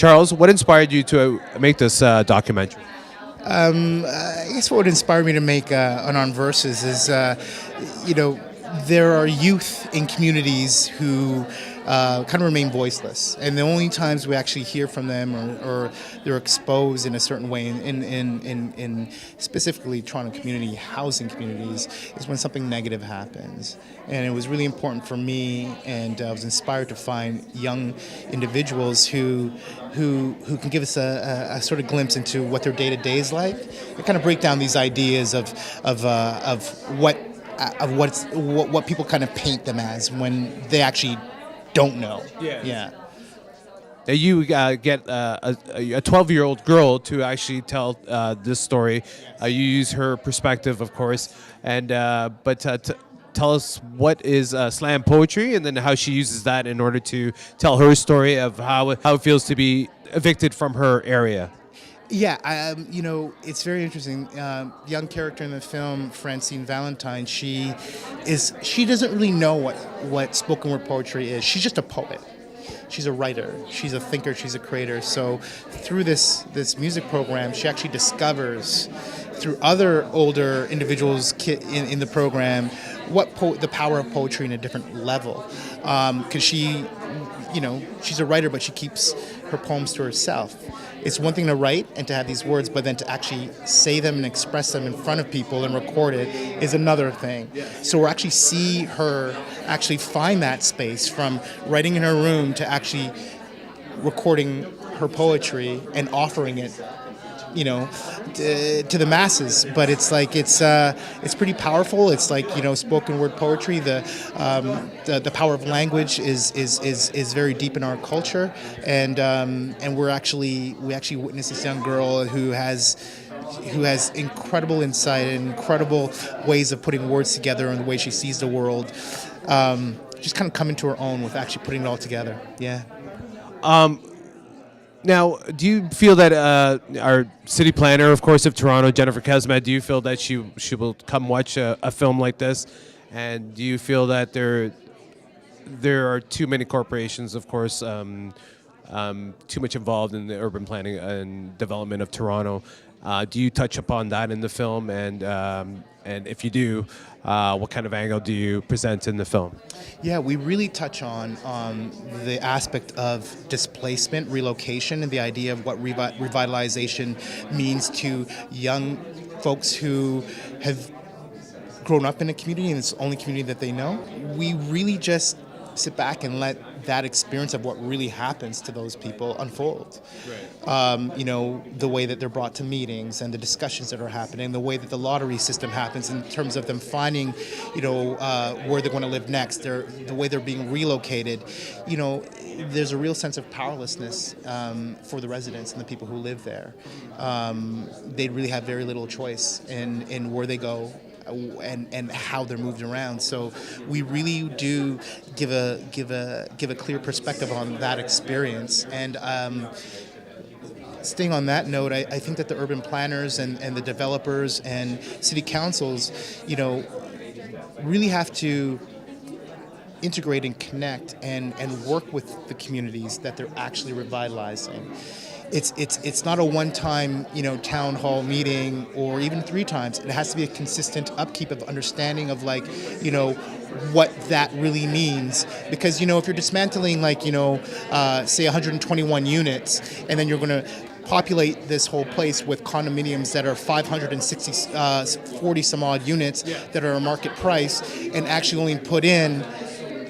Charles, what inspired you to make this documentary? I guess what inspired me to make Unarmed Verses is, there are youth in communities who kind of remain voiceless, and the only times we actually hear from them or they're exposed in a certain way in specifically Toronto community, housing communities, is when something negative happens. And it was really important for me, and I was inspired to find young individuals who can give us a sort of glimpse into what their day-to-day is like, and kind of break down these ideas of what people kind of paint them as when they actually don't know. Yeah. You get a 12-year-old girl to actually tell this story. You use her perspective, of course, and tell us what is slam poetry, and then how she uses that in order to tell her story of how it feels to be evicted from her area. Yeah, it's very interesting. Young character in the film, Francine Valentine, she doesn't really know what spoken word poetry is. She's just a poet. She's a writer. She's a thinker. She's a creator. So through this music program, she actually discovers through other older individuals in the program the power of poetry in a different level. Because she's a writer, but she keeps her poems to herself. It's one thing to write and to have these words, but then to actually say them and express them in front of people and record it is another thing. So we'll actually see her actually find that space from writing in her room to actually recording her poetry and offering it, to the masses. But it's like it's pretty powerful. It's like spoken word poetry. The power of language is very deep in our culture, and we actually witness this young girl who has incredible insight and incredible ways of putting words together and the way she sees the world. Just kind of come into her own with actually putting it all together. Yeah. Now, do you feel that our city planner, of course, of Toronto, Jennifer Kesmet, do you feel that she will come watch a film like this? And do you feel that there are too many corporations, of course, too much involved in the urban planning and development of Toronto? Do you touch upon that in the film? And if you do, what kind of angle do you present in the film? Yeah, we really touch on the aspect of displacement, relocation, and the idea of what revitalization means to young folks who have grown up in a community and it's the only community that they know. We really just sit back and let that experience of what really happens to those people unfold. Right. The way that they're brought to meetings and the discussions that are happening, the way that the lottery system happens in terms of them finding, where they're going to live next, the way they're being relocated. There's a real sense of powerlessness for the residents and the people who live there. They really have very little choice in where they go and how they're moved around. So we really do give a clear perspective on that experience. And staying on that note, I think that the urban planners and the developers and city councils, really have to integrate and connect and work with the communities that they're actually revitalizing. It's not a one-time town hall meeting or even 3 times. It has to be a consistent upkeep of understanding of what that really means. Because if you're dismantling say 121 units and then you're going to populate this whole place with condominiums that are 40 some odd units that are a market price and actually only put in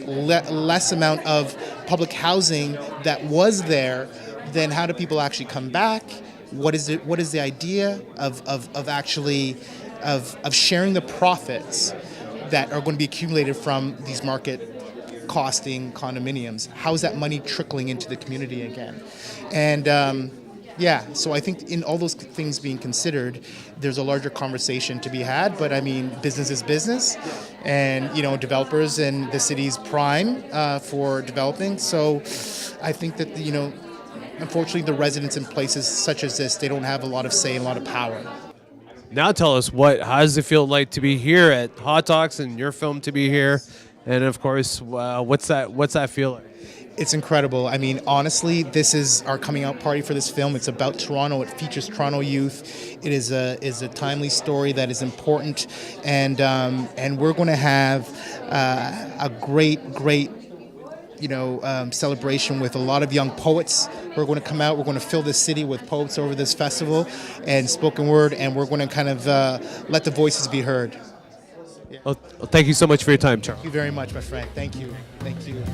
less amount of public housing that was there, then how do people actually come back? What is it? What is the idea of actually sharing the profits that are going to be accumulated from these market costing condominiums? How is that money trickling into the community again? And so I think in all those things being considered, there's a larger conversation to be had. But I mean, business is business, and developers and the city's prime for developing. So I think that unfortunately, the residents in places such as this, they don't have a lot of say and a lot of power. Now tell us, how does it feel like to be here at Hot Talks and your film to be here? And of course, what's that feel like? It's incredible. I mean, honestly, this is our coming out party for this film. It's about Toronto. It features Toronto youth. It is a timely story that is important, and we're going to have a great celebration with a lot of young poets who are going to come out. We're going to fill this city with poets over this festival and spoken word, and we're going to kind of let the voices be heard. Well, thank you so much for your time, Charles. Thank you very much, my friend. Thank you. Thank you.